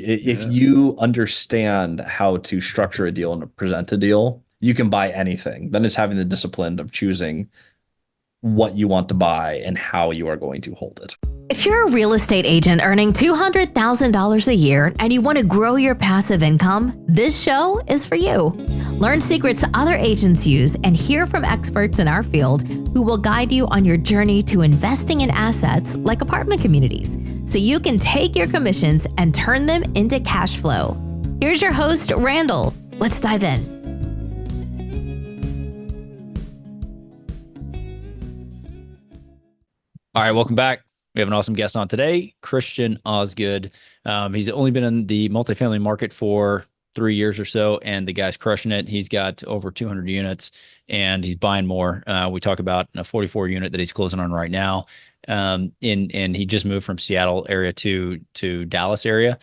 If Yeah. you understand how to structure a deal and present a deal, you can buy anything. Then it's having the discipline of choosing what you want to buy and how you are going to hold it. If you're a real estate agent earning $200,000 a year and you want to grow your passive income, this show is for you. Learn secrets other agents use and hear from experts in our field who will guide you on your journey to investing in assets like apartment communities so you can take your commissions and turn them into cash flow. Here's your host, Randall. Let's dive in. All right, welcome back. We have an awesome guest on today, Christian Osgood. He's only been in the multifamily market for 3 years or so, and the guy's crushing it. He's got over 200 units, and he's buying more. We talk about a 44 unit that he's closing on right now. And he just moved from Seattle area to Dallas area.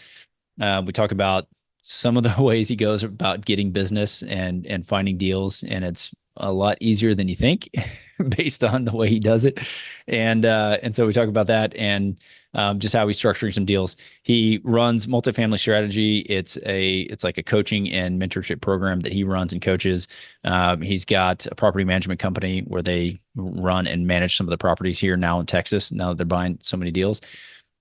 We talk about some of the ways he goes about getting business and finding deals, and it's a lot easier than you think based on the way he does it. And so we talk about that and just how he's structuring some deals. He runs multifamily strategy. It's like a coaching and mentorship program that he runs and coaches. He's got a property management company where they run and manage some of the properties here now in Texas, now that they're buying so many deals.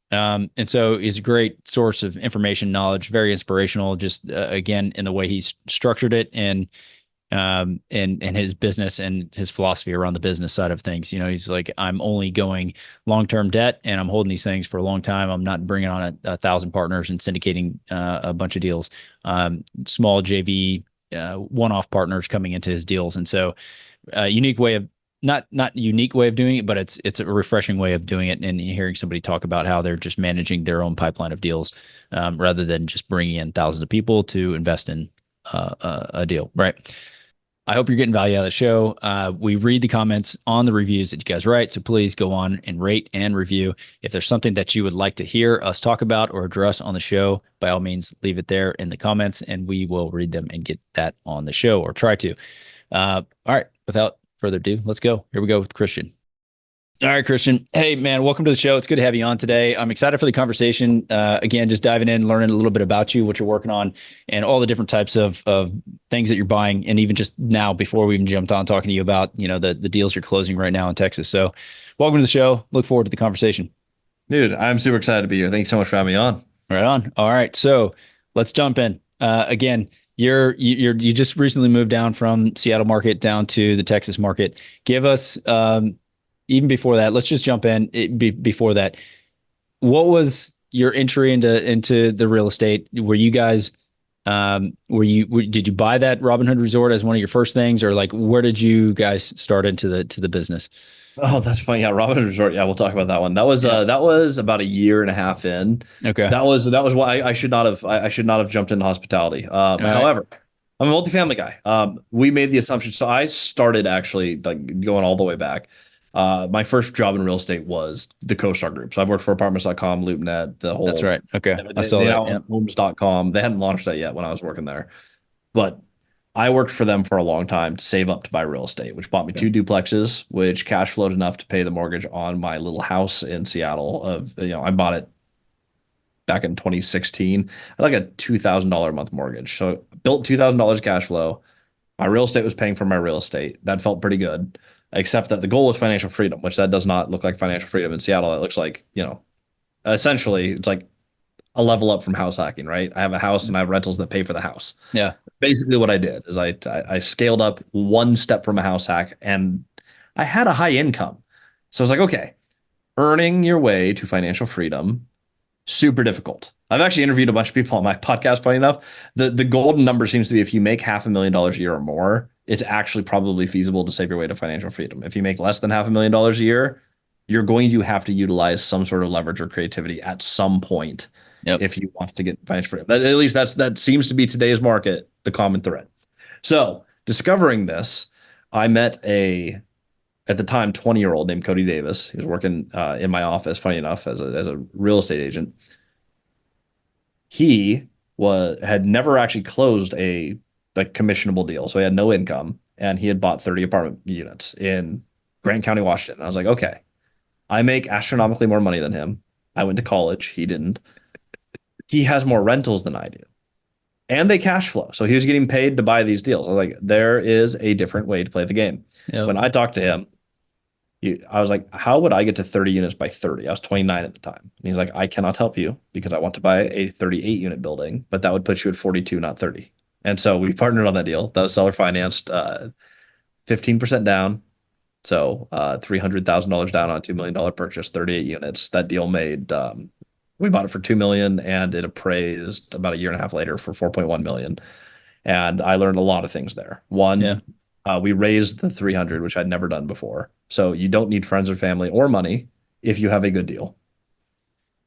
And so he's a great source of information, knowledge, very inspirational, just again, in the way he's structured it and his business and his philosophy around the business side of things. You know, he's like, I'm only going long-term debt and I'm holding these things for a long time. I'm not bringing on a 1,000 partners and syndicating a bunch of deals, small JV, one-off partners coming into his deals. And so unique way of, not unique way of doing it, but it's a refreshing way of doing it. And hearing somebody talk about how they're just managing their own pipeline of deals rather than just bringing in thousands of people to invest in a deal, right? I hope you're getting value out of the show. We read the comments on the reviews that you guys write, so please go on and rate and review. If there's something that you would like to hear us talk about or address on the show, by all means, leave it there in the comments, and we will read them and get that on the show, or try to. All right, without further ado, let's go. Here we go with Christian. All right, Christian. Hey, man, welcome to the show. It's good to have you on today. I'm excited for the conversation. Again, just diving in, learning a little bit about you, what you're working on, and all the different types of things that you're buying. And even just now, before we even jumped on talking to you about, you know, the deals you're closing right now in Texas. So welcome to the show. Look forward to the conversation. Dude, I'm super excited to be here. Thanks so much for having me on. Right on. All right. So let's jump in. Again, you just recently moved down from Seattle market down to the Texas market. Give us, even before that, let's just jump in. Before that, what was your entry into the real estate? Were you guys, did you buy that Robin Hood Resort as one of your first things, or like where did you guys start into the business? Oh, that's funny. Yeah, Robin Hood Resort. Yeah, we'll talk about that one. That was about a year and a half in. Okay. That was why I should not have I should not have jumped into hospitality. All right. However, I'm a multifamily guy. We made the assumption. So I started actually like going all the way back. My first job in real estate was the CoStar Group. So I've worked for apartments.com, LoopNet, the That's whole. right. Okay. I They, saw they that. now Yeah. own homes.com. They hadn't launched that yet when I was working there, but I worked for them for a long time to save up to buy real estate, which bought me Okay. two duplexes, which cash flowed enough to pay the mortgage on my little house in Seattle. I bought it back in 2016 at like a $2,000 a month mortgage. So built $2,000 cash flow. My real estate was paying for my real estate. That felt pretty good, except that the goal was financial freedom, which that does not look like financial freedom in Seattle. It looks like, essentially it's like a level up from house hacking, right? I have a house and I have rentals that pay for the house. Yeah. Basically what I did is I scaled up one step from a house hack, and I had a high income. So I was like, okay, earning your way to financial freedom, super difficult. I've actually interviewed a bunch of people on my podcast, funny enough. The golden number seems to be if you make $500,000 a year or more, it's actually probably feasible to save your way to financial freedom. If you make less than $500,000 a year, you're going to have to utilize some sort of leverage or creativity at some point Yep. if you want to get financial freedom. At least that seems to be today's market, the common thread. So discovering this, I met at the time 20-year-old named Cody Davis. He was working in my office, funny enough, as a real estate agent. He had never actually closed a like commissionable deal, so he had no income, and he had bought 30 apartment units in Grant County, Washington. I was like, okay, I make astronomically more money than him. I went to college, he didn't. he has more rentals than I do. And they cash flow. So he was getting paid to buy these deals. I was like, there is a different way to play the game. Yep. When I talked to him, I was like, how would I get to 30 units by 30? I was 29 at the time. And he's like, I cannot help you because I want to buy a 38 unit building, but that would put you at 42, not 30. And so we partnered on that deal. That was seller financed, 15% down. So $300,000 down on a $2 million purchase, 38 units. That deal made, we bought it for $2 million and it appraised about a year and a half later for $4.1 million. And I learned a lot of things there. One, we raised the 300, which I'd never done before. So you don't need friends or family or money if you have a good deal.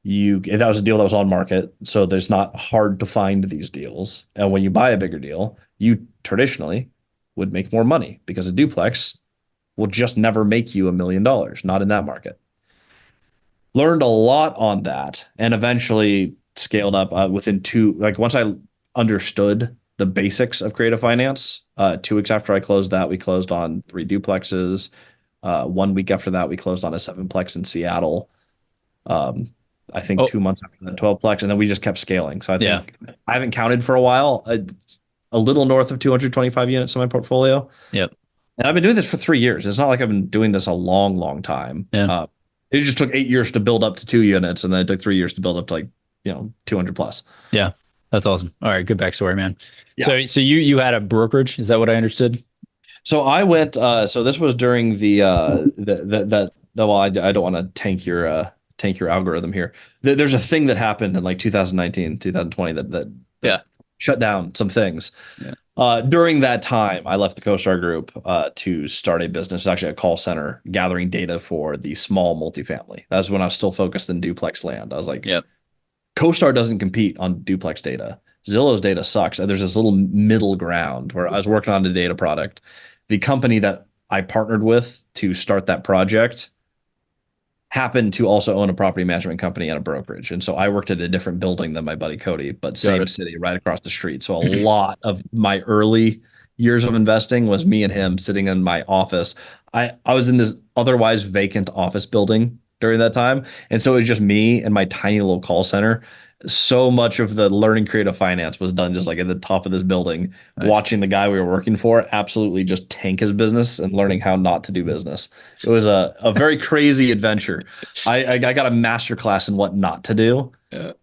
That was a deal that was on market, so there's not hard to find these deals. And when you buy a bigger deal, you traditionally would make more money because a duplex will just never make you $1 million, not in that market. Learned a lot on that and eventually scaled up within once I understood the basics of creative finance, 2 weeks after I closed that, we closed on 3 duplexes. 1 week after that, we closed on a 7-plex in Seattle. I think 2 months after that, 12-plex, and then we just kept scaling. So I think I haven't counted for a while, a little north of 225 units in my portfolio. Yep. And I've been doing this for 3 years. It's not like I've been doing this a long, long time. Yeah. It just took 8 years to build up to 2 units, and then it took 3 years to build up to 200 plus. Yeah. That's awesome. All right. Good backstory, man. Yeah. So you had a brokerage. Is that what I understood? So I went, so this was during well, I don't want to tank your algorithm here. There's a thing that happened in like 2019, 2020 that shut down some things. Yeah. During that time, I left the CoStar Group to start a business, actually a call center, gathering data for the small multifamily. That was when I was still focused in duplex land. I was like, CoStar doesn't compete on duplex data. Zillow's data sucks. And there's this little middle ground where I was working on the data product. The company that I partnered with to start that project happened to also own a property management company and a brokerage. And so I worked at a different building than my buddy Cody, but same city right across the street. So a lot of my early years of investing was me and him sitting in my office. I was in this otherwise vacant office building during that time. And so it was just me and my tiny little call center. So much of the learning creative finance was done just like at the top of this building, watching the guy we were working for absolutely just tank his business and learning how not to do business. It was a very crazy adventure. I got a master class in what not to do,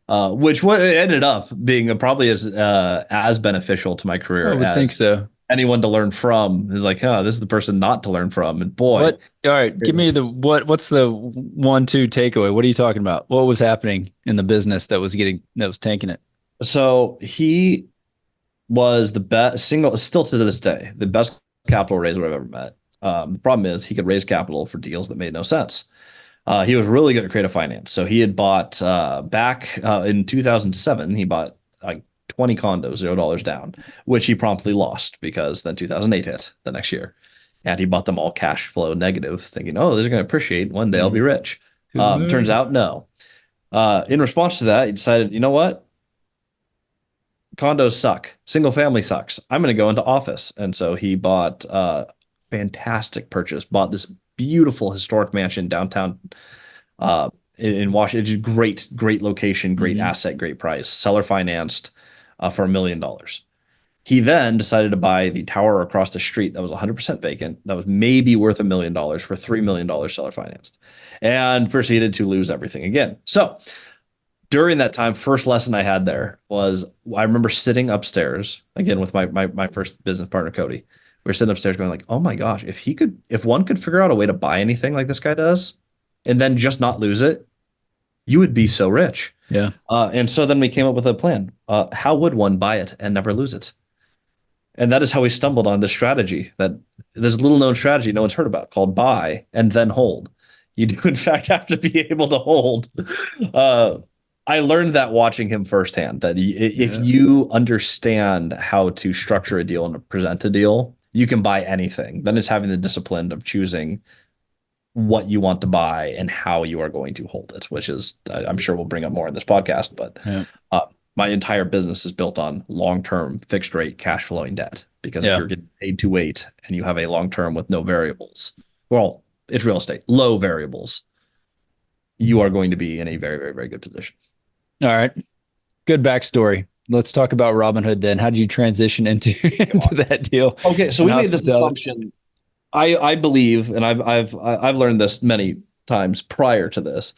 which ended up being probably as beneficial to my career. I would think so. Anyone to learn from is like, this is the person not to learn from. And boy, all right, give me what's the 1-2 takeaway? What are you talking about? What was happening in the business that was tanking it? So he was the best still to this day, the best capital raiser I've ever met. The problem is he could raise capital for deals that made no sense. He was really good at creative finance. So he had bought back in 2007, he bought like 20 condos, $0 down, which he promptly lost because then 2008 hit the next year. And he bought them all cash flow negative, thinking, these are going to appreciate. One day I'll be rich. Turns out, no. In response to that, he decided, you know what? Condos suck. Single family sucks. I'm going to go into office. And so he bought fantastic purchase, bought this beautiful historic mansion downtown in Washington. Just great location, great asset, great price. Seller financed for $1 million. He then decided to buy the tower across the street that was 100% vacant, that was maybe worth $1 million for $3 million seller financed, and proceeded to lose everything again. So during that time, first lesson I had there was I remember sitting upstairs again with my first business partner, Cody. We were sitting upstairs going like, oh my gosh, if one could figure out a way to buy anything like this guy does and then just not lose it, you would be so rich. Yeah. And so then we came up with a plan. How would one buy it and never lose it? And that is how we stumbled on this strategy, that there's a little known strategy no one's heard about called buy and then hold. You do, in fact, have to be able to hold. I learned that watching him firsthand, that if you understand how to structure a deal and present a deal, you can buy anything. Then it's having the discipline of choosing what you want to buy and how you are going to hold it, which is, I'm sure we'll bring up more in this podcast, but my entire business is built on long-term fixed rate cash flowing debt, because if you're getting paid to wait and you have a long-term with no variables, well, it's real estate, low variables, you are going to be in a very, very, very good position. All right. good backstory. Let's talk about Robinhood then. How did you transition into into that deal? Okay, so in we made this hospitality? assumption. I believe, and I've learned this many times prior to this.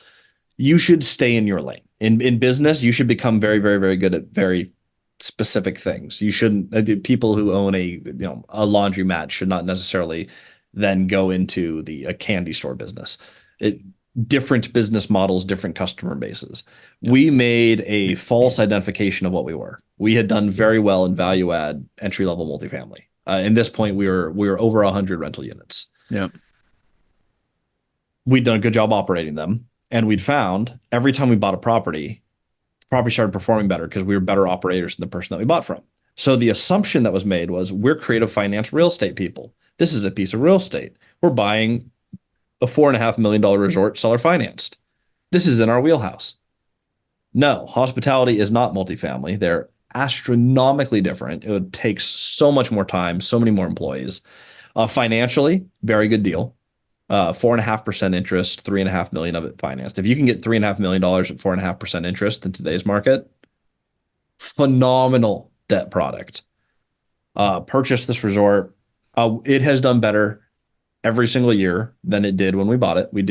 You should stay in your lane. In business, you should become very, very, very good at very specific things. You shouldn't people who own a laundromat should not necessarily then go into a candy store business. It Different business models, different customer bases. Yeah. We made a false identification of what we were. We had done very well in value add entry level multifamily. In this point, we were over 100 rental units. Yeah. We'd done a good job operating them, and we'd found every time we bought a property, the property started performing better because we were better operators than the person that we bought from. So the assumption that was made was we're creative finance real estate people. This is a piece of real estate. We're buying a $4.5 million resort seller financed. This is in our wheelhouse. No, hospitality is not multifamily. They're astronomically different. It would take so much more time, so many more employees. Financially, very good deal. 4.5% interest, 3.5 million of it financed. If you can get $3.5 million at 4.5% interest in today's market, phenomenal debt product. Purchased this resort. It has done better every single year than it did when we bought it. We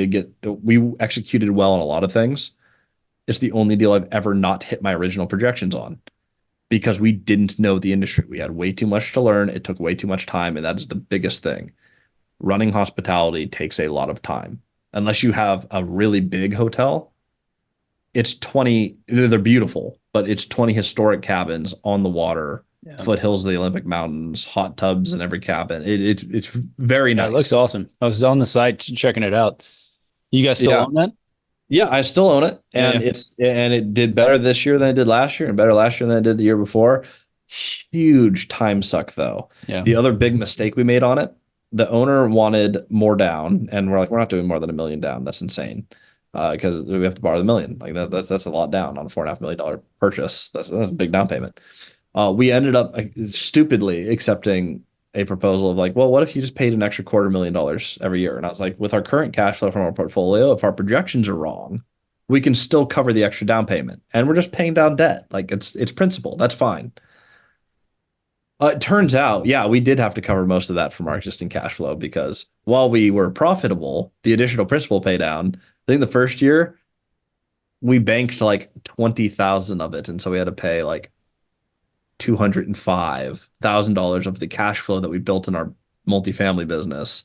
executed well on a lot of things. It's the only deal I've ever not hit my original projections on because we didn't know the industry. We had way too much to learn. It took way too much time, and that is the biggest thing. Running hospitality takes a lot of time. Unless you have a really big hotel, it's 20, they're beautiful, but it's 20 historic cabins on the water, foothills of the Olympic Mountains, hot tubs in every cabin. It's very nice. It looks awesome. I was on the site checking it out. You guys still own that? Yeah, I still own it, and it did better this year than it did last year, and better last year than it did the year before. Huge time suck though. Yeah. The other big mistake we made on it, the owner wanted more down, and we're like, we're not doing more than $1 million down. That's insane, because we have to borrow the $1 million. Like that's a lot down on a $4.5 million purchase. That's a big down payment. We ended up stupidly accepting a proposal of like, well, what if you just paid an extra $250,000 every year? And I was like, with our current cash flow from our portfolio, if our projections are wrong, we can still cover the extra down payment, and we're just paying down debt. Like it's principal. That's fine. It turns out, yeah, we did have to cover most of that from our existing cash flow because while we were profitable, the additional principal pay down, I think the first year we banked like 20,000 of it, and so we had to pay like $205,000 of the cash flow that we built in our multifamily business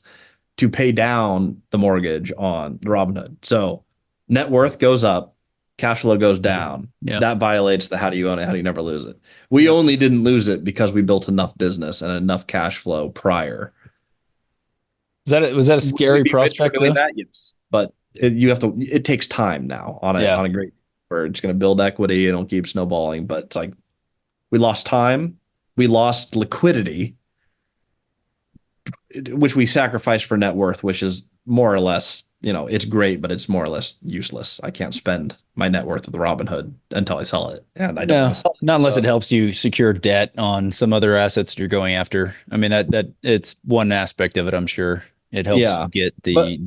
to pay down the mortgage on the Robinhood. So net worth goes up, cash flow goes down. Yeah. That violates the how do you own it, how do you never lose it. We only didn't lose it because we built enough business and enough cash flow prior. Was that a scary prospect though? That, yes. But it takes time now on a great where it's going to build equity, it'll keep snowballing, but it's like we lost time, we lost liquidity, which we sacrificed for net worth, which is more or less, it's great, but it's more or less useless. I can't spend my net worth of the Robinhood until I sell it, and I don't want to sell it. Not unless it helps you secure debt on some other assets that you're going after. I mean, that it's one aspect of it. I'm sure it helps you get the.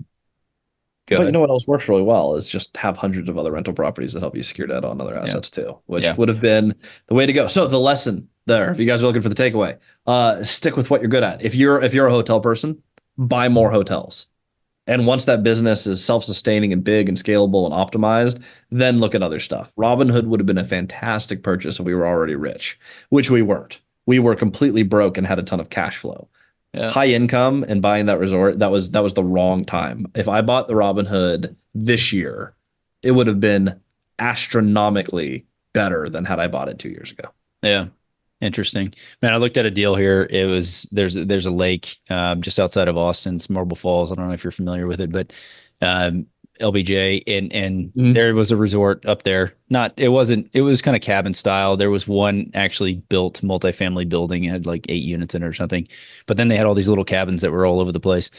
But you know what else works really well is just have hundreds of other rental properties that help you secure debt on other assets too, which would have been the way to go. So the lesson there, if you guys are looking for the takeaway, stick with what you're good at. If you're a hotel person, buy more hotels. And once that business is self-sustaining and big and scalable and optimized, then look at other stuff. Robinhood would have been a fantastic purchase if we were already rich, which we weren't. We were completely broke and had a ton of cash flow. Yeah. High income and buying that resort, that was the wrong time. If I bought the Robinhood this year, it would have been astronomically better than had I bought it 2 years ago. Yeah. Interesting. Man, I looked at a deal here. It was there's a lake just outside of Austin's Marble Falls. I don't know if you're familiar with it, but LBJ and there was a resort up there. It was kind of cabin style. There was one actually built multifamily building. It had like 8 units in it or something. But then they had all these little cabins that were all over the place.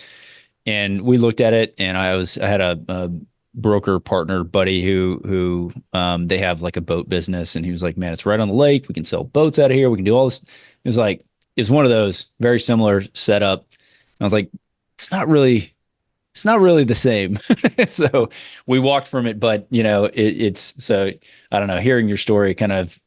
And we looked at it, and I had a broker partner buddy who they have like a boat business, and he was like, man, it's right on the lake. We can sell boats out of here. We can do all this. It was one of those very similar setup. And I was like, it's not really it's not really the same. So we walked from it, but it's so I don't know. Hearing your story kind of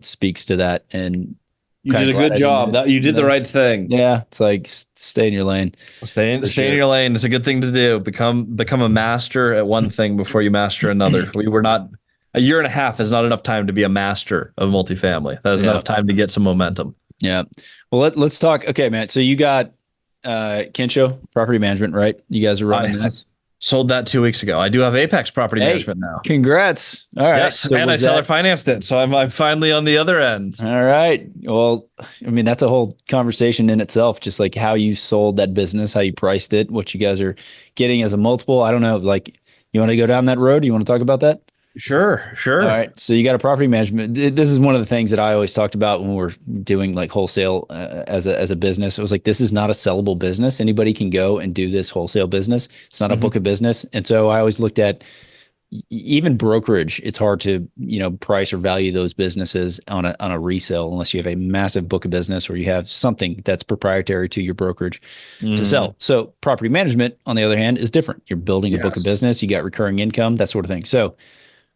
speaks to that, and You kind did of a glad good I didn't job. do it. That you did the right thing. Yeah, it's like stay in your lane for Stay in sure. your lane. It's a good thing to do. Become a master at one thing before you master another. We were not A year and a half is not enough time to be a master of multifamily. That is Yeah, enough time to get some momentum. yeah. Well, let's talk. Okay, man. So you got Kensho Property Management, right? You guys are running I this. sold that 2 weeks ago. I do have Apex Property Hey, Management now. congrats. All right. Yes, So and I was seller that financed it, so I'm finally on the other end. all right? Well, I mean, that's a whole conversation in itself, just like how you sold that business, how you priced it, what you guys are getting as a multiple. I don't know. Like, you want to go down that road? You want to talk about that? Sure, All sure. right. So you got a property management. This is one of the things that I always talked about when we're doing like wholesale as a business. It was like, this is not a sellable business. Anybody can go and do this wholesale business. It's not a book of business. And so I always looked at even brokerage. It's hard to, price or value those businesses on a resale unless you have a massive book of business or you have something that's proprietary to your brokerage to sell. So property management, on the other hand, is different. You're building a book of Yes. business. You got recurring income, that sort of thing. So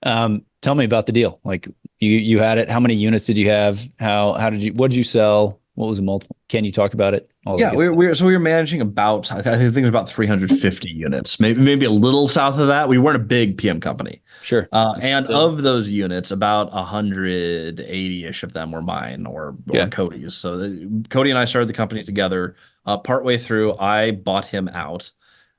tell me about the deal. Like you had it. How many units did you have? What did you sell? What was the multiple? Can you talk about it? All that Yeah, good we stuff. we were managing about, I think it was about 350 units, maybe a little south of that. We weren't a big PM company. Sure. And Still, of those units, about 180-ish of them were mine or yeah. Cody's. So Cody and I started the company together. Partway through, I bought him out.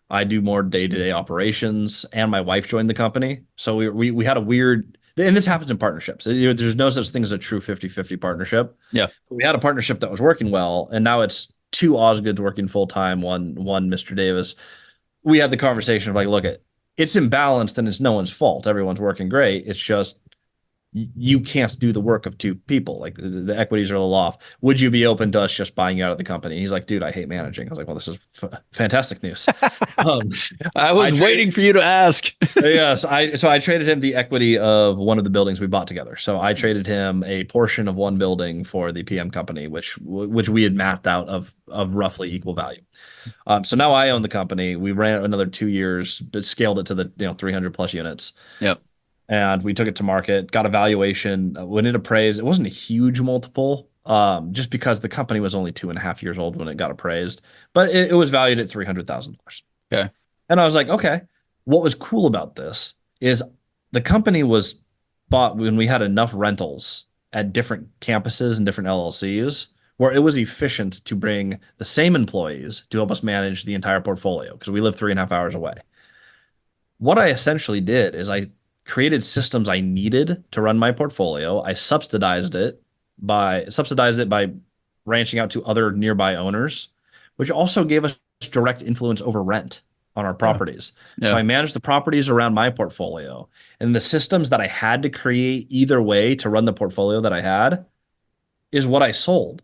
I do more day-to-day operations, and my wife joined the company. So we had a weird, and this happens in partnerships. There's no such thing as a true 50-50 partnership. Yeah. We had a partnership that was working well, and now it's two Osgoods working full-time, one Mr. Davis. We had the conversation of like, look, it's imbalanced and it's no one's fault. Everyone's working great. It's just you can't do the work of two people. Like the equities are a little off. Would you be open to us just buying you out of the company? He's like, dude, I hate managing. I was like, well, this is fantastic news. Um, I was waiting for you to ask. yes, so I traded him the equity of one of the buildings we bought together. So I traded him a portion of one building for the PM company, which we had mapped out of roughly equal value. So now I own the company. We ran another 2 years, but scaled it to the 300 plus units. Yep. And we took it to market, got a valuation. When it appraised, it wasn't a huge multiple, just because the company was only 2.5 years old when it got appraised, but it was valued at $300,000. Okay. And I was like, okay, what was cool about this is the company was bought when we had enough rentals at different campuses and different LLCs where it was efficient to bring the same employees to help us manage the entire portfolio because we live 3.5 hours away. What I essentially did is I created systems I needed to run my portfolio. I subsidized it by branching out to other nearby owners, which also gave us direct influence over rent on our properties. Yeah. So I managed the properties around my portfolio, and the systems that I had to create either way to run the portfolio that I had is what I sold,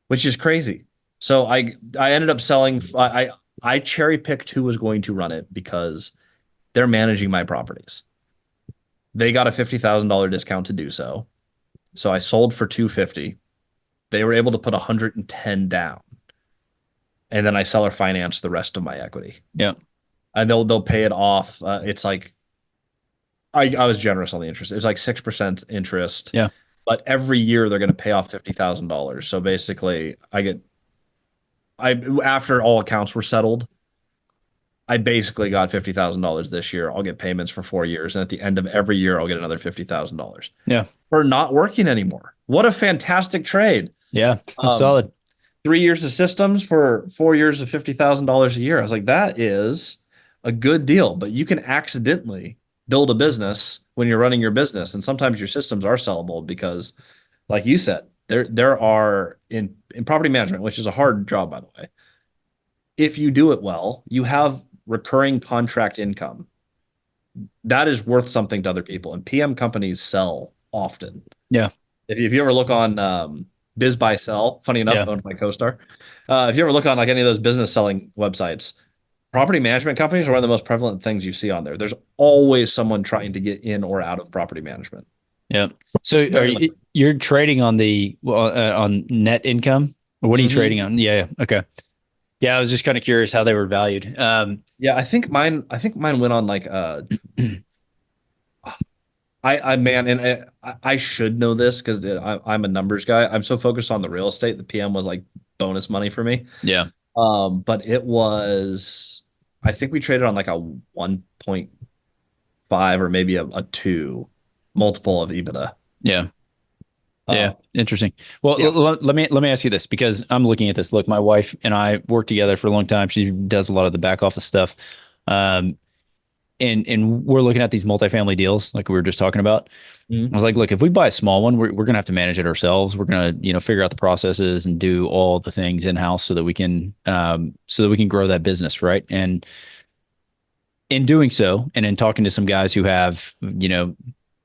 which is crazy. So I ended up selling. I cherry picked who was going to run it because they're managing my properties. They got a $50,000 discount to do so. So I sold for $250,000. They were able to put $110,000 down. And then I seller finance the rest of my equity. Yeah. And they'll pay it off. It's like I was generous on the interest. It was like 6% interest. Yeah. But every year they're going to pay off $50,000. So basically after all accounts were settled, I basically got $50,000 this year. I'll get payments for 4 years. And at the end of every year, I'll get another $50,000. Yeah. For not working anymore. What a fantastic trade. Yeah. That's solid. 3 years of systems for 4 years of $50,000 a year. I was like, that is a good deal, but you can accidentally build a business when you're running your business. And sometimes your systems are sellable because, like you said, there are in property management, which is a hard job, by the way. If you do it well, you have recurring contract income. That is worth something to other people. And PM companies sell often. Yeah. If you ever look on Biz Buy Sell, funny enough, owned by CoStar. If you ever look on like any of those business selling websites, property management companies are one of the most prevalent things you see on there. There's always someone trying to get in or out of property management. Yeah. So you're trading on the on net income? Or what are you trading on? Yeah. Okay. Yeah, I was just kind of curious how they were valued. Yeah, I think mine went on like I man, and I should know this because I'm a numbers guy. I'm so focused on the real estate. The PM was like bonus money for me. Yeah, But it was, I think we traded on like a 1.5 or maybe a 2 multiple of EBITDA. yeah. Yeah, Uh, interesting. Well, yeah. let me ask you this because I'm looking at this. Look, my wife and I work together for a long time. She does a lot of the back office stuff, um, and we're looking at these multifamily deals like we were just talking about. I Mhm. was like, look, if we buy a small one, we're gonna have to manage it ourselves. We're gonna figure out the processes and do all the things in house so that we can grow that business, right? And in doing so, and in talking to some guys who have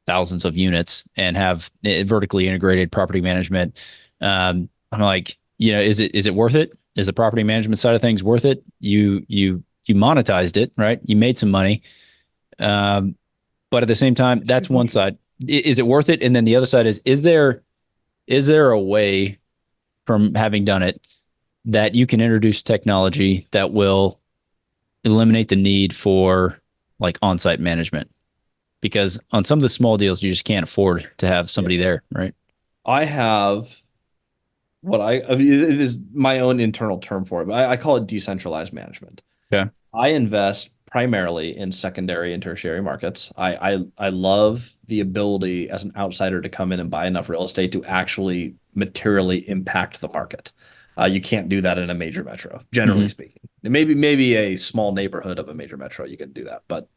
thousands of units and have vertically integrated property management. I'm like, is it worth it? Is the property management side of things worth it? You monetized it, right? You made some money, um, but at the same time, That's a that's good one question. side. Is it worth it? And then the other side is there a way from having done it that you can introduce technology that will eliminate the need for like on-site management? Because on some of the small deals, you just can't afford to have Yeah. somebody there, right? I have I mean, it is my own internal term for it, but I call it decentralized management. Okay. I invest primarily in secondary and tertiary markets. I love the ability as an outsider to come in and buy enough real estate to actually materially impact the market. You can't do that in a major metro, generally Hmm. speaking. Maybe a small neighborhood of a major metro you can do that, but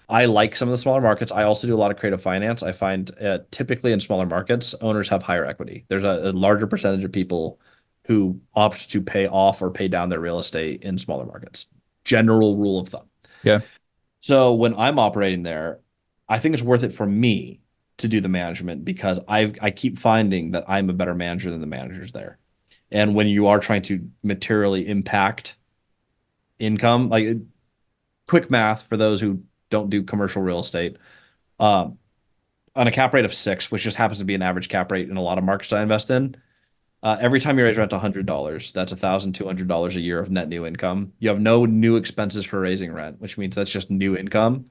I like some of the smaller markets. I also do a lot of creative finance. I find typically in smaller markets, owners have higher equity. There's a larger percentage of people who opt to pay off or pay down their real estate in smaller markets. General rule of thumb. Yeah. So when I'm operating there, I think it's worth it for me to do the management because I keep finding that I'm a better manager than the managers there. And when you are trying to materially impact income, like quick math for those who don't do commercial real estate, um, on a cap rate of 6, which just happens to be an average cap rate in a lot of markets I invest in, every time you raise rent $100, that's $1,200 a year of net new income. You have no new expenses for raising rent, which means that's just new income.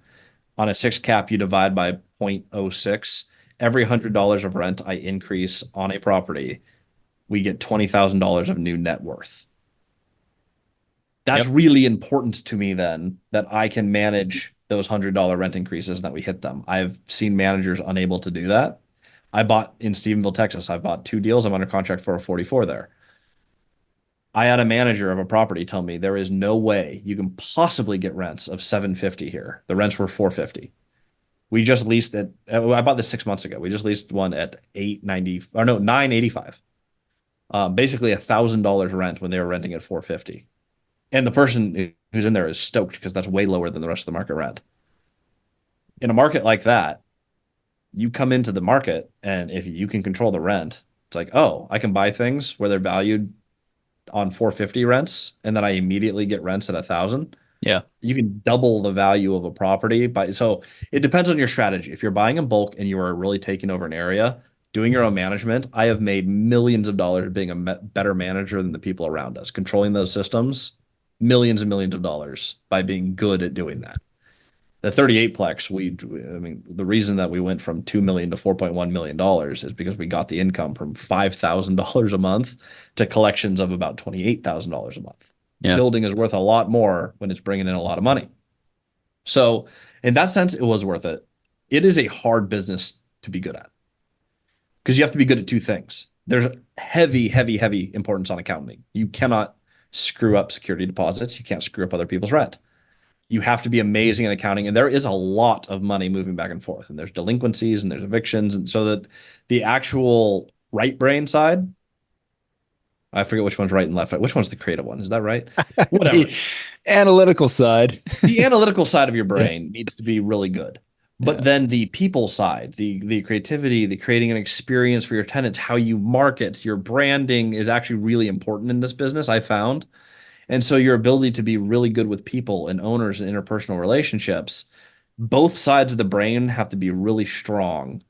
On a 6 cap, you divide by 0.06. Every $100 of rent I increase on a property, we get $20,000 of new net worth. That's Yep. really important to me then that I can manage those $100 rent increases and that we hit them. I've seen managers unable to do that. I bought in Stephenville, Texas. I bought 2 deals. I'm under contract for a 44 there. I had a manager of a property tell me there is no way you can possibly get rents of 750 here. The rents were 450. We just leased it. I bought this 6 months ago. We just leased one at 890 or no 985. Basically $1,000 rent when they were renting at 450. And the person who's in there is stoked because that's way lower than the rest of the market rent. In a market like that, you come into the market and if you can control the rent, it's like, oh, I can buy things where they're valued on 450 rents, and then I immediately get rents at 1,000. Yeah. You can double the value of a property by so it depends on your strategy. If you're buying in bulk and you are really taking over an area, doing your own management, I have made millions of dollars being a better manager than the people around us, controlling those systems, millions and millions of dollars by being good at doing that. The 38plex, I mean, the reason that we went from 2 million to 4.1 million dollars is because we got the income from $5,000 a month to collections of about $28,000 a month. The Yeah. building is worth a lot more when it's bringing in a lot of money. So, in that sense, it was worth it. It is a hard business to be good at because you have to be good at 2 things. There's heavy, heavy, heavy importance on accounting. You cannot screw up security deposits. You can't screw up other people's rent. You have to be amazing at accounting, and there is a lot of money moving back and forth, and there's delinquencies and there's evictions, and so that the actual right brain side, I forget which one's right and left. Which one's the creative one? Is that right? Whatever. The analytical side. The analytical side of your Yeah. brain needs to be really good. But Yeah. then the people side, the creativity, the creating an experience for your tenants, how you market, your branding is actually really important in this business, I found. And so your ability to be really good with people and owners and interpersonal relationships, both sides of the brain have to be really strong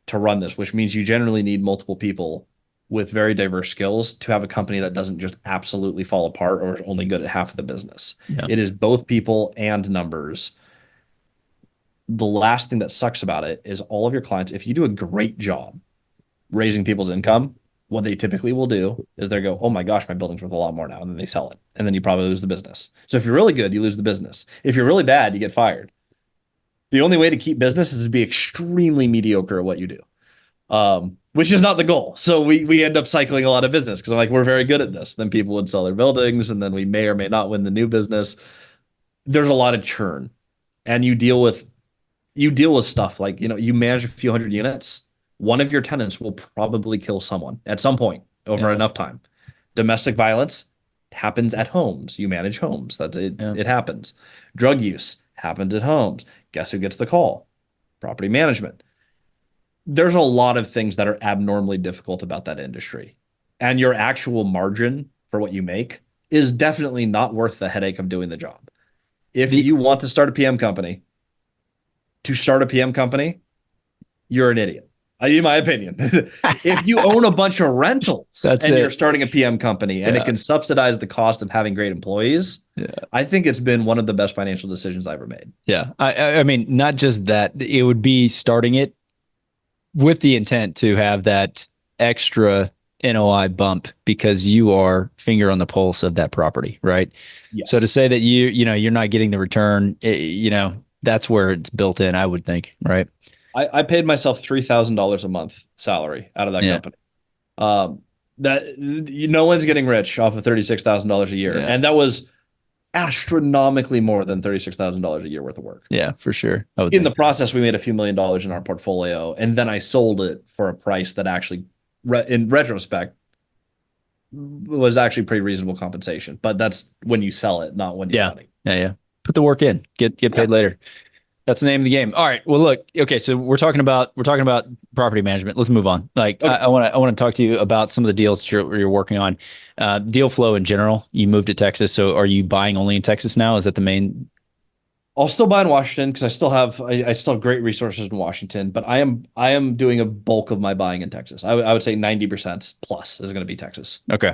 to run this, which means you generally need multiple people with very diverse skills to have a company that doesn't just absolutely fall apart or is only good at half of the business. Yeah. It is both people and numbers. The last thing that sucks about it is all of your clients, if you do a great job raising people's income, what they typically will do is they go, oh my gosh, my building's worth a lot more now. And then they sell it. And then you probably lose the business. So if you're really good, you lose the business. If you're really bad, you get fired. The only way to keep business is to be extremely mediocre at what you do, which is not the goal. So we end up cycling a lot of business because I'm like, we're very good at this. Then people would sell their buildings, and then we may or may not win the new business. There's a lot of churn, and you deal with stuff like, you manage a few hundred units. One of your tenants will probably kill someone at some point over Yeah. enough time. Domestic violence happens at homes. You manage homes. That's it. Yeah. It happens. Drug use happens at homes. Guess who gets the call? Property management. There's a lot of things that are abnormally difficult about that industry. And your actual margin for what you make is definitely not worth the headache of doing the job. If The- you want to start a PM company, you're an idiot. In my opinion. If you own a bunch of rentals That's and it. you're starting a PM company and Yeah. it can subsidize the cost of having great employees, Yeah. I think it's been one of the best financial decisions I ever made. Yeah. I mean, not just that, it would be starting it with the intent to have that extra NOI bump because you are finger on the pulse of that property, right? Yes. So to say that you're not getting the return, that's where it's built in, I would think, right? I paid myself $3,000 a month salary out of that Yeah. company. No one's getting rich off of $36,000 a year. Yeah. And that was astronomically more than $36,000 a year worth of work. Yeah, for sure. I would In the think. process, we made a few $1,000,000 in our portfolio, and then I sold it for a price that actually, in retrospect, was actually pretty reasonable compensation. But that's when you sell it, not when you're running. Yeah. Put the work in. Get paid later. That's the name of the game. All right. Well, look. Okay, so we're talking about property management. Let's move on. Like, Okay. I want to talk to you about some of the deals that you're working on. Deal flow in general. You moved to Texas, so are you buying only in Texas now? Is that the main? I'll still buy in Washington because I still have great resources in Washington, but I am doing a bulk of my buying in Texas. I would say 90% plus is going to be Texas. Okay.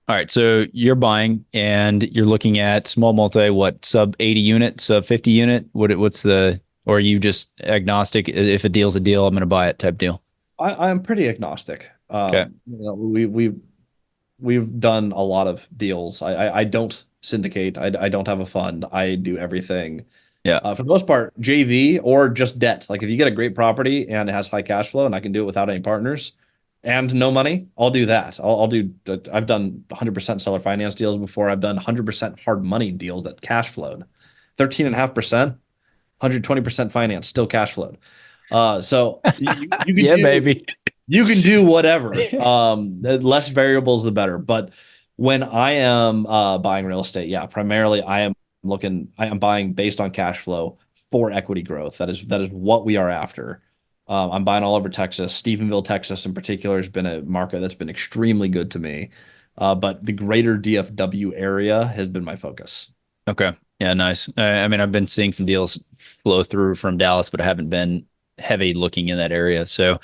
All right. So you're buying and you're looking at small multi, sub 80 unit, sub 50 unit? What's or are you just agnostic? If a deal's a deal, I'm going to buy it type deal. I'm pretty agnostic. Okay. We've done a lot of deals. I don't syndicate. I don't have a fund. I do everything. Yeah. For the most part, JV or just debt. Like if you get a great property and it has high cash flow and I can do it without any partners and no money, I'll do that. I've done 100% seller finance deals before. I've done 100% hard money deals that cash flowed. 13.5%, 120% finance, still cash flowed. So you can Yeah, baby. You can do whatever. The less variables, the better. But when I am buying real estate, primarily I am buying based on cash flow for equity growth. That is what we are after. I'm buying all over Texas. Stephenville, Texas in particular has been a market that's been extremely good to me. But the greater DFW area has been my focus. Okay. Yeah, nice. I mean, I've been seeing some deals flow through from Dallas, but I haven't been heavy looking in that area. So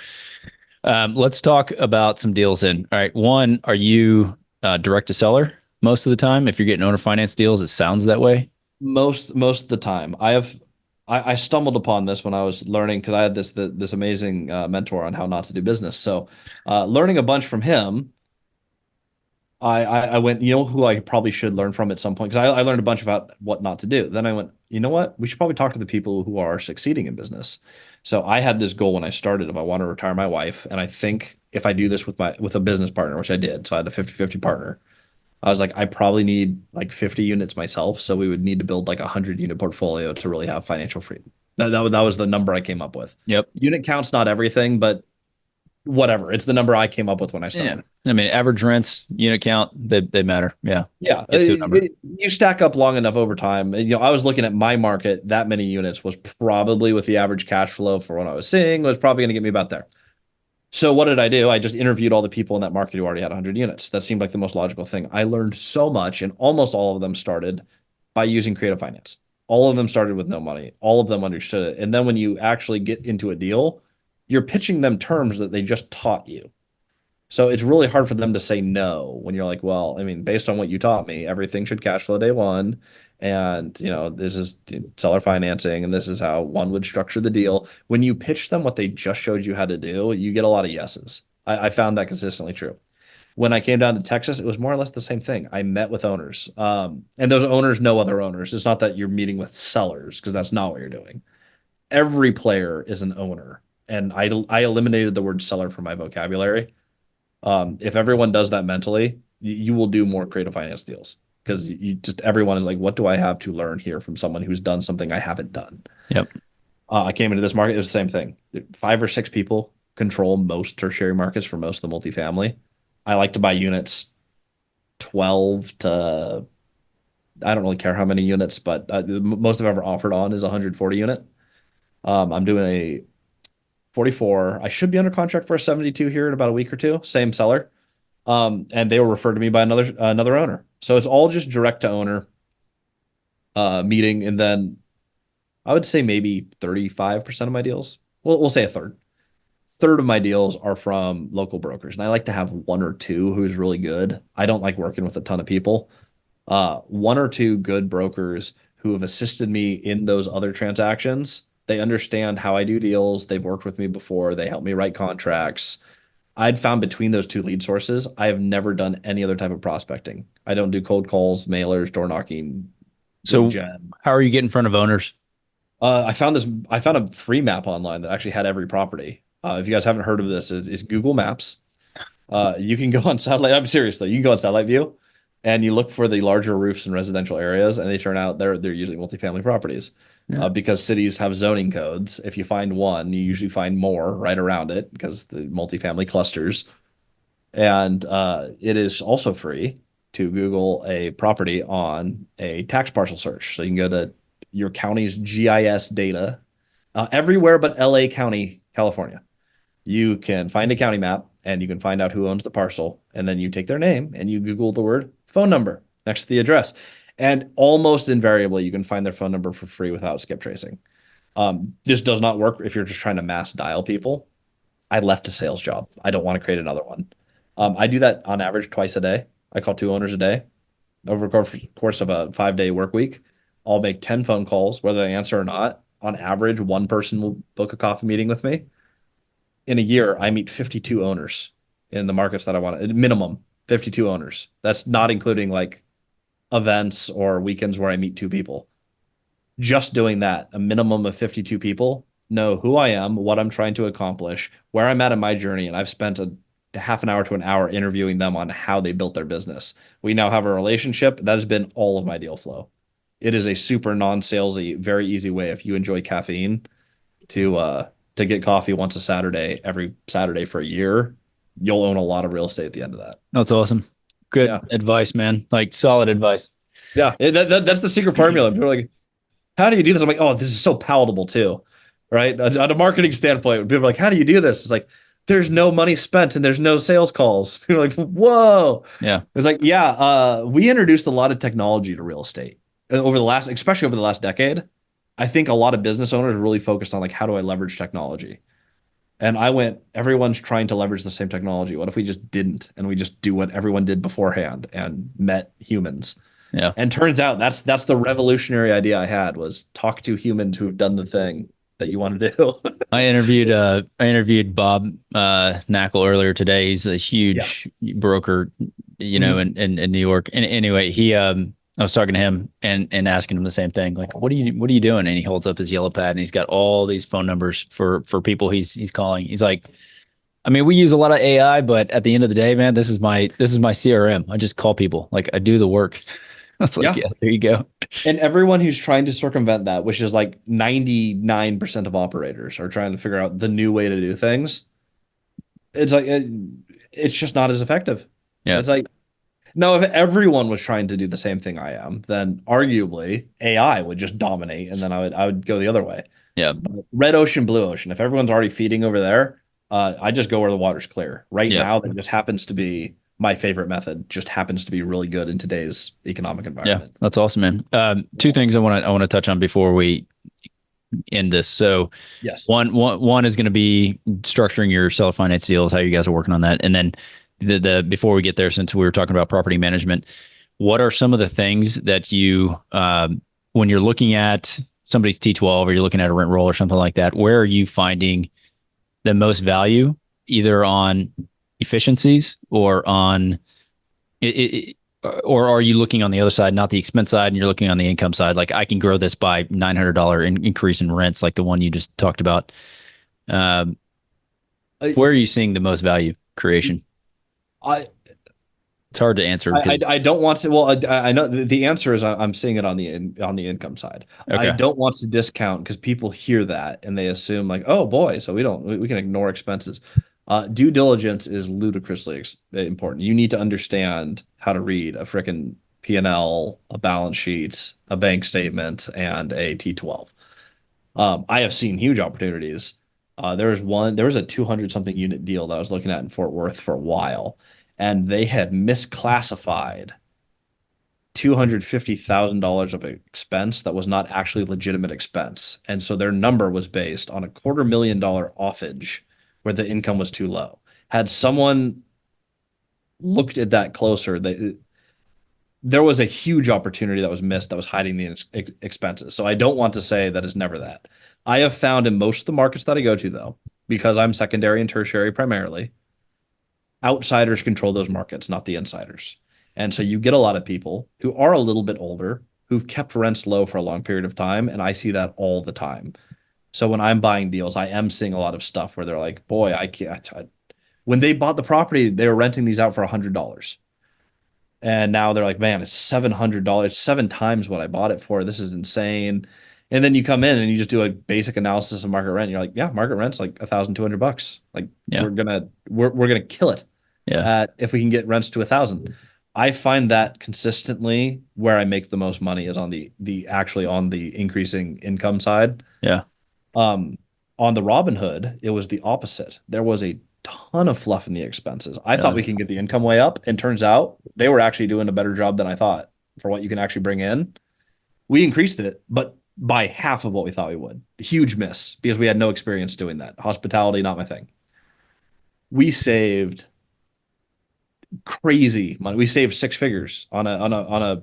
let's talk about some deals in. All right. One, are you direct to seller most of the time? If you're getting owner finance deals, it sounds that way. Most of the time. I stumbled upon this when I was learning because I had this amazing mentor on how not to do business. So learning a bunch from him, I went, who I probably should learn from at some point, because I learned a bunch about what not to do. Then I went, you know what? We should probably talk to the people who are succeeding in business. So I had this goal when I started of I want to retire my wife. And I think if I do this with a business partner, which I did, so I had a 50-50 partner, I was like, I probably need like 50 units myself. So we would need to build like a 100-unit portfolio to really have financial freedom. That was the number I came up with. Yep. Unit count's not everything, but whatever. It's the number I came up with when I started. Yeah. I mean, average rents, unit count, they matter. Yeah. Yeah. Get to a number. You stack up long enough over time. I was looking at my market, that many units was probably, with the average cash flow for what I was seeing, was probably going to get me about there. So what did I do? I just interviewed all the people in that market who already had 100 units. That seemed like the most logical thing. I learned so much, and almost all of them started by using creative finance. All of them started with no money. All of them understood it. And then when you actually get into a deal, you're pitching them terms that they just taught you. So it's really hard for them to say no when you're like, well, I mean, based on what you taught me, everything should cash flow day one. And, this is seller financing, and this is how one would structure the deal. When you pitch them what they just showed you how to do, you get a lot of yeses. I found that consistently true. When I came down to Texas, it was more or less the same thing. I met with owners, and those owners know other owners. It's not that you're meeting with sellers, because that's not what you're doing. Every player is an owner, and I eliminated the word seller from my vocabulary. If everyone does that mentally, you will do more creative finance deals, because you just everyone is like, what do I have to learn here from someone who's done something I haven't done? Yep. I came into this market, it was the same thing. 5 or 6 people control most tertiary markets for most of the multifamily. I like to buy units 12 to, I don't really care how many units, but the most I've ever offered on is 140 unit. I'm doing a 44. I should be under contract for a 72 here in about a week or two. Same seller. And they were referred to me by another owner. So it's all just direct to owner meeting. And then I would say maybe 35% of my deals, we'll say a third of my deals are from local brokers. And I like to have one or two who's really good. I don't like working with a ton of people. One or two good brokers who have assisted me in those other transactions. They understand how I do deals. They've worked with me before. They help me write contracts. I'd found between those two lead sources, I have never done any other type of prospecting. I don't do cold calls, mailers, door knocking. So gen. how are you getting in front of owners? I found a free map online that actually had every property. If you guys haven't heard of this, it's Google Maps. You can go on satellite. I'm serious though. You can go on satellite view, and you look for the larger roofs in residential areas, and they turn out they're usually multifamily properties. Yeah. Because cities have zoning codes. If you find one, you usually find more right around it because the multifamily clusters. And it is also free to Google a property on a tax parcel search. So you can go to your county's GIS data everywhere but LA County, California. You can find a county map and you can find out who owns the parcel. And then you take their name and you Google the word phone number next to the address. And almost invariably, you can find their phone number for free without skip tracing. This does not work if you're just trying to mass dial people. I left a sales job. I don't want to create another one. I do that on average twice a day. I call 2 owners a day. Over the course of a 5-day work week, I'll make 10 phone calls, whether they answer or not. On average, one person will book a coffee meeting with me. In a year, I meet 52 owners in the markets that I want. Minimum 52 owners. That's not including like events or weekends where I meet 2 people. Just doing that, a minimum of 52 people know who I am, what I'm trying to accomplish, where I'm at in my journey, and I've spent a half an hour to an hour interviewing them on how they built their business. We now have a relationship. That has been all of my deal flow. It is a super non-salesy, very easy way if you enjoy caffeine to get coffee once a Saturday, every Saturday for a year. You'll own a lot of real estate at the end of that. That's awesome. Good advice, man. Like solid advice. Yeah, that's the secret formula. People are like, how do you do this? I'm like, oh, this is so palatable too, right? On a marketing standpoint, people are like, how do you do this? It's like, there's no money spent and there's no sales calls. People are like, whoa. Yeah. It's like, we introduced a lot of technology to real estate especially over the last decade. I think a lot of business owners really focused on like, how do I leverage technology? And everyone's trying to leverage the same technology. What if we just didn't, and we just do what everyone did beforehand and met humans? Yeah. And turns out that's the revolutionary idea I had, was talk to humans who've done the thing that you want to do. I interviewed Bob Knackle earlier today. He's a huge broker, in New York. And anyway, I was talking to him and asking him the same thing. Like, what are you doing? And he holds up his yellow pad and he's got all these phone numbers for people he's calling. He's like, I mean, we use a lot of AI, but at the end of the day, man, this is my CRM. I just call people. Like, I do the work. I was like, yeah, there you go. And everyone who's trying to circumvent that, which is like 99% of operators are trying to figure out the new way to do things. It's like, it's just not as effective. Yeah. It's like, no, if everyone was trying to do the same thing I am, then arguably AI would just dominate, and then I would go the other way. Yeah. But red ocean, blue ocean. If everyone's already feeding over there, I just go where the water's clear. Right now, that just happens to be my favorite method. Just happens to be really good in today's economic environment. Yeah, that's awesome, man. 2 things I want to touch on before we end this. So, yes, one is going to be structuring your seller finance deals, how you guys are working on that, and then the before we get there, since we were talking about property management, what are some of the things that you when you're looking at somebody's T12 or you're looking at a rent roll or something like that, where are you finding the most value, either on efficiencies or on or are you looking on the other side, not the expense side, and you're looking on the income side? Like, I can grow this by $900 increase in rents, like the one you just talked about. Um, I, where are you seeing the most value creation? I, It's hard to answer because I don't want to. Well, I know the answer is I'm seeing it on the income side. I okay, don't want to discount because people hear that and they assume like, oh boy, so we can ignore expenses. Due diligence is ludicrously important. You need to understand how to read a frickin' P&L, a balance sheet, a bank statement, and a T12. I have seen huge opportunities. There was a 200 something unit deal that I was looking at in Fort Worth for a while, and they had misclassified $250,000 of expense that was not actually legitimate expense. And so their number was based on a $250,000 offage where the income was too low. Had someone looked at that closer, there was a huge opportunity that was missed that was hiding the expenses. So I don't want to say that it's never that. I have found in most of the markets that I go to, though, because I'm secondary and tertiary primarily, outsiders control those markets, not the insiders. And so you get a lot of people who are a little bit older who've kept rents low for a long period of time. And I see that all the time. So when I'm buying deals, I am seeing a lot of stuff where they're like, boy, I can't. When they bought the property, they were renting these out for $100. And now they're like, man, it's $700, 7 times what I bought it for. This is insane. And then you come in and you just do a basic analysis of market rent. And you're like, yeah, market rent's like $1,200. Like yeah, we're gonna kill it yeah, if we can get rents to 1,000. I find that consistently where I make the most money is on the actually on the increasing income side. yeah, Um, on the Robinhood, it was the opposite. There was a ton of fluff in the expenses. I thought yeah, we can get the income way up, and turns out they were actually doing a better job than I thought for what you can actually bring in. We increased it, but by half of what we thought we would. Huge miss because we had no experience doing that. Hospitality, not my thing. We saved crazy money. We saved six figures on a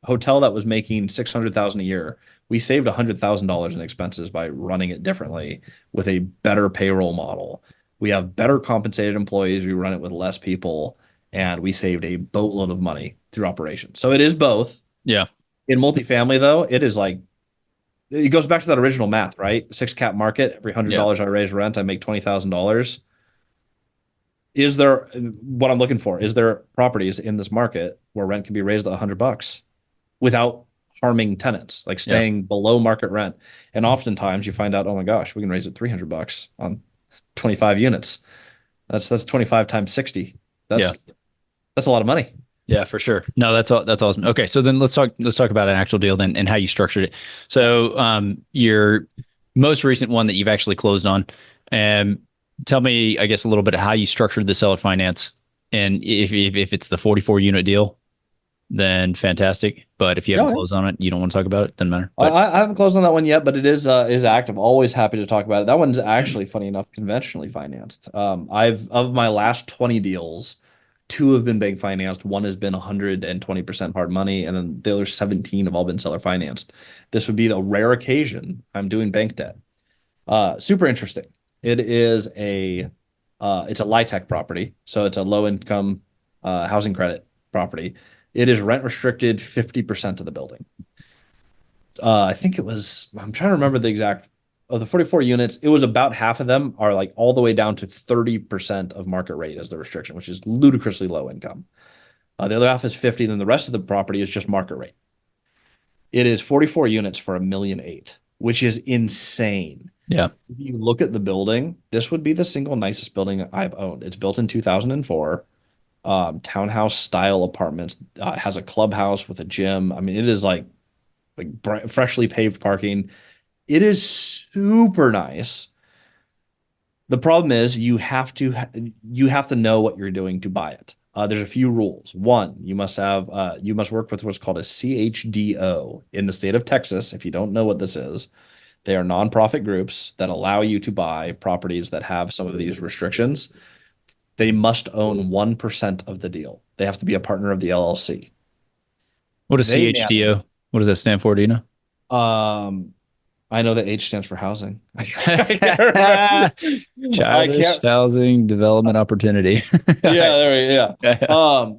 hotel that was making 600,000 a year. We saved $100,000 in expenses by running it differently with a better payroll model. We have better compensated employees. We run it with less people, and we saved a boatload of money through operations. So it is both. yeah, In multifamily, though, it is like it goes back to that original math, right? Six cap market. Every hundred yeah, dollars I raise rent, I make $20,000. Is there what I'm looking for? Is there properties in this market where rent can be raised at $100 without harming tenants, like yeah, staying below market rent? And oftentimes you find out, oh my gosh, we can raise it $300 on 25 units. That's 25 times 60. yeah. That's a lot of money. Yeah, for sure. No, that's awesome. Okay, so then let's talk about an actual deal then and how you structured it. So, your most recent one that you've actually closed on, and tell me, I guess, a little bit of how you structured the seller finance, and if it's the 44 unit deal, then fantastic. But if you haven't Yeah, closed on it, you don't want to talk about it, doesn't matter. I, But I haven't closed on that one yet, but it is active. Always happy to talk about it. That one's actually funny enough, conventionally financed. I've of my last 20 deals, two have been bank financed. One has been 120% hard money, and then the other 17 have all been seller financed. This would be the rare occasion I'm doing bank debt. Super interesting. It is it's a LIHTC property, so it's a low income housing credit property. It is rent restricted 50% of the building. I think it was, I'm trying to remember the exact of the 44 units. It was about half of them are like all the way down to 30% of market rate as the restriction, which is ludicrously low income. The other half is 50, then the rest of the property is just market rate. It is 44 units for $1,800,000, which is insane. yeah, If you look at the building, this would be the single nicest building I've owned. It's built in 2004. Townhouse style apartments. Has a clubhouse with a gym. I mean, it is like freshly paved parking. It is super nice. The problem is you have to know what you're doing to buy it. There's a few rules. One, you must work with what's called a CHDO in the state of Texas. If you don't know what this is, they are nonprofit groups that allow you to buy properties that have some of these restrictions. they must own 1% of the deal. They have to be a partner of the LLC. What is They manage. CHDO? What does that stand for? Do you know? Um, I know that H stands for housing. I can't remember. I Childish can't. housing development opportunity. Yeah, there we go. Yeah.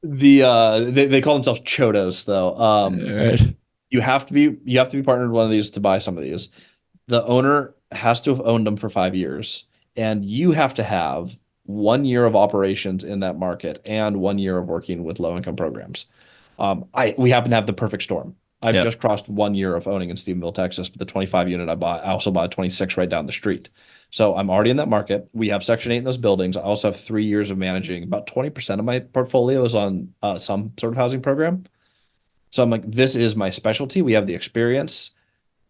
Yeah. They call themselves Chodos though. All right. You have to be partnered with one of these to buy some of these. The owner has to have owned them for 5 years, and you have to have 1 year of operations in that market and 1 year of working with low income programs. We happen to have the perfect storm. I've Yep. just crossed 1 year of owning in Stephenville, Texas, but the 25 unit I bought, I also bought a 26 right down the street. So I'm already in that market. We have Section 8 in those buildings. I also have 3 years of managing. About 20% of my portfolio is on some sort of housing program. So I'm like, this is my specialty. We have the experience.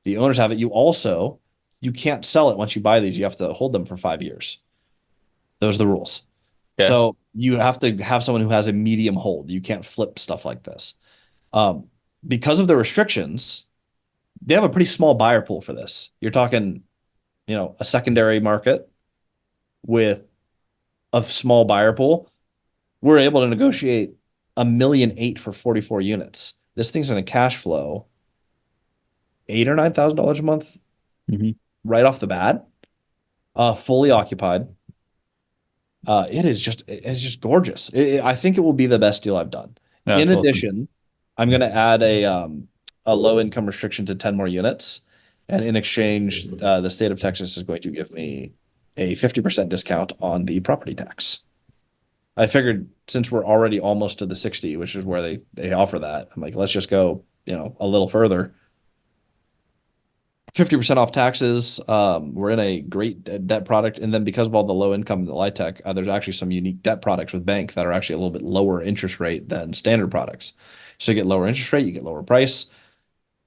The owners have it. You can't sell it once you buy these. You have to hold them for 5 years. Those are the rules. Okay. So you have to have someone who has a medium hold. You can't flip stuff like this. Um, because of the restrictions, they have a pretty small buyer pool for this. You're talking, a secondary market with a small buyer pool. We're able to negotiate 1,800,000 for 44 units. This thing's going to cash flow $8,000 or $9,000 a month Mhm. right off the bat, fully occupied. It's just gorgeous. I think it will be the best deal I've done. In That's awesome. addition, I'm going to add a low income restriction to 10 more units, and in exchange, the state of Texas is going to give me a 50% discount on the property tax. I figured since we're already almost to the 60, which is where they offer that, I'm like, let's just go, a little further. 50% off taxes. We're in a great debt product. And then because of all the low income and the light tech, there's actually some unique debt products with bank that are actually a little bit lower interest rate than standard products. So you get lower interest rate, you get lower price.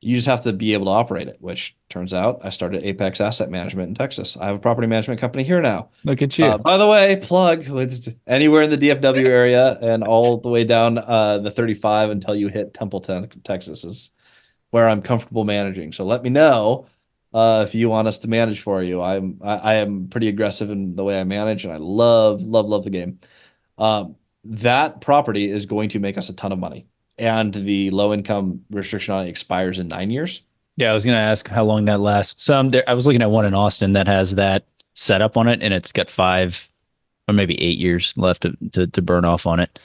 You just have to be able to operate it, which turns out I started Apex Asset Management in Texas. I have a property management company here now. Look at you. By the way, plug anywhere in the DFW area and all the way down the 35 until you hit Templeton, Texas is where I'm comfortable managing. So let me know if you want us to manage for you. I am pretty aggressive in the way I manage, and I love the game. That property is going to make us a ton of money, and the low income restriction on it expires in 9 years. Yeah, I was going to ask how long that lasts. I was looking at one in Austin that has that setup on it, and it's got 5 or maybe 8 years left to burn off on it.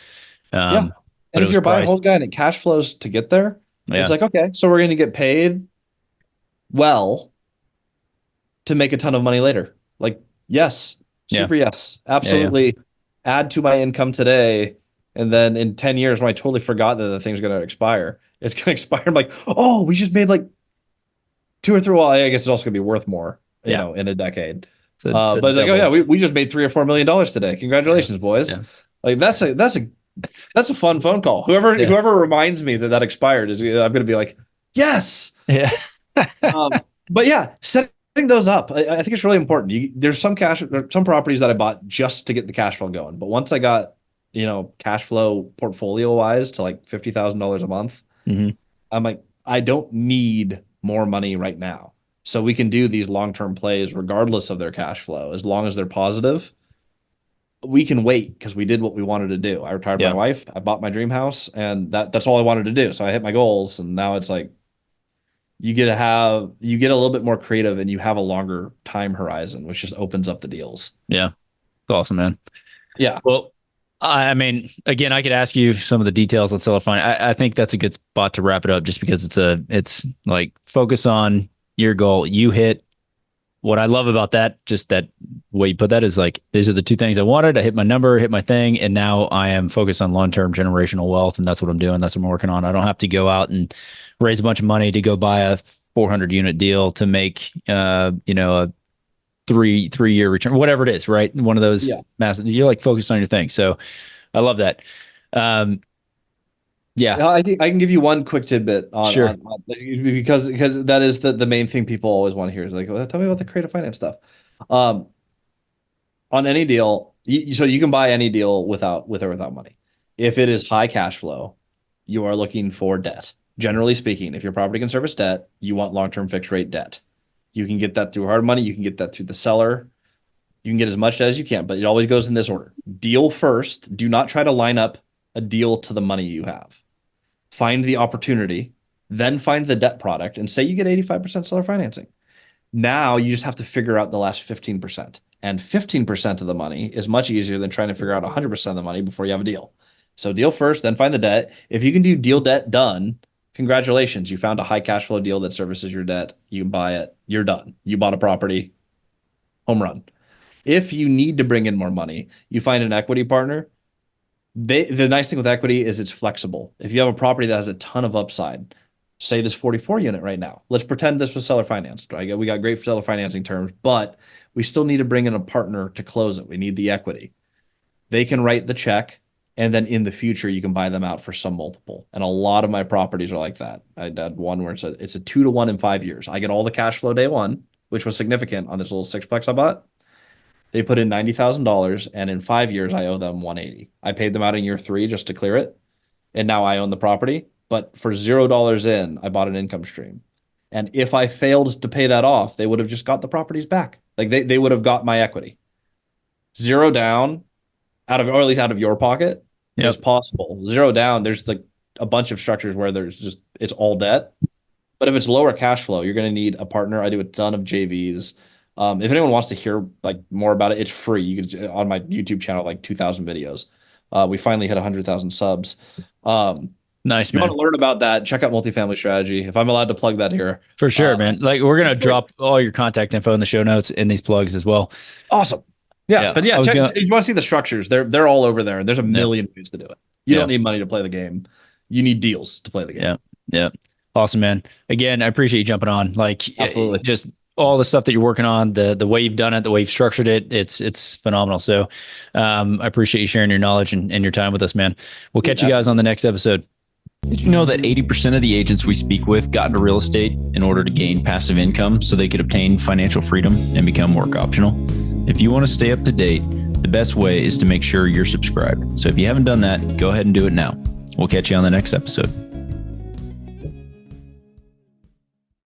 Yeah. But And if you're a buy and hold guy and it cash flows to get there, Yeah. it's like, okay, so we're going to get paid well to make a ton of money later. Like, yes, Yeah. super yes, absolutely. Add to my income today, and then in 10 years, when I totally forgot that the thing's going to expire, it's going to expire. I'm like, oh, we just made like 2 or 3. Well, I guess it's also going to be worth more, in a decade. It's But it's like, oh yeah, we just made $3 or $4 million today. Congratulations, boys! Yeah. Like that's a fun phone call. Whoever reminds me that expired is I'm going to be like, yes. Yeah. But yeah, setting those up, I think it's really important. There's some properties that I bought just to get the cash flow going. But once I got, cash flow portfolio wise to like $50,000 a month, Mhm. I'm like, I don't need more money right now. So we can do these long-term plays regardless of their cash flow. As long as they're positive, we can wait because we did what we wanted to do. I retired my wife, I bought my dream house, and that's all I wanted to do. So I hit my goals, and now it's like you get a little bit more creative and you have a longer time horizon, which just opens up the deals. Yeah. It's awesome, man. Yeah. Well, I mean, again, I could ask you some of the details on seller funding. I think that's a good spot to wrap it up, just because it's like focus on your goal. You hit what I love about that, just that way you put that is like, these are the 2 things I wanted. I hit my number, hit my thing, and now I am focused on long-term generational wealth, and that's what I'm doing. That's what I'm working on. I don't have to go out and raise a bunch of money to go buy a 400 unit deal to make a 3-year return, whatever it is, right? One of those massive. You're like focused on your thing. So I love that. Yeah. I can give you one quick tidbit on, Sure. because that is the main thing people always want to hear is like, well, tell me about the creative finance stuff. On any deal, so you can buy any deal with or without money. If it is high cash flow, you are looking for debt. Generally speaking, if your property can service debt, you want long-term fixed rate debt. You can get that through hard money. You can get that through the seller. You can get as much debt as you can, but it always goes in this order. Deal first. Do not try to line up a deal to the money you have. Find the opportunity, then find the debt product, and say you get 85% seller financing. Now you just have to figure out the last 15%. And 15% of the money is much easier than trying to figure out 100% of the money before you have a deal. So deal first, then find the debt. If you can do deal debt done, congratulations. You found a high cash flow deal that services your debt. You can buy it. You're done. You bought a property. Home run. If you need to bring in more money, you find an equity partner. The nice thing with equity is it's flexible. If you have a property that has a ton of upside, say this 44 unit right now, let's pretend this was seller financed. Right? We got great seller financing terms, but we still need to bring in a partner to close it. We need the equity. They can write the check, and then in the future, you can buy them out for some multiple. And a lot of my properties are like that. I had one where it's a 2-to-1 in 5 years. I get all the cash flow day one, which was significant on this little sixplex I bought. They put in $90,000, and in 5 years, I owe them $180,000. I paid them out in year 3 just to clear it, and now I own the property. But for $0 in, I bought an income stream. And if I failed to pay that off, they would have just got the properties back. Like they would have got my equity. 0 down, or at least out of your pocket, is possible. 0 down, there's like a bunch of structures where it's all debt. But if it's lower cash flow, you're going to need a partner. I do a ton of JVs. If anyone wants to hear like more about it, it's free. You can on my YouTube channel, like 2,000 videos. We finally hit 100,000 subs. Nice, if you man. want to learn about that, check out Multifamily Strategy. If I'm allowed to plug that here. For sure, man. Like we're going to drop all your contact info in the show notes in these plugs as well. Awesome. Yeah. But if you want to see the structures, they're all over there. There's a million ways to do it. You don't need money to play the game. You need deals to play the game. Yeah. Awesome, man. Again, I appreciate you jumping on. Like, absolutely. Just all the stuff that you're working on, the way you've done it, the way you've structured it, it's phenomenal. So I appreciate you sharing your knowledge and your time with us, man. We'll catch you guys on the next episode. Did you know that 80% of the agents we speak with got into real estate in order to gain passive income so they could obtain financial freedom and become work optional? If you want to stay up to date, the best way is to make sure you're subscribed. So if you haven't done that, go ahead and do it now. We'll catch you on the next episode.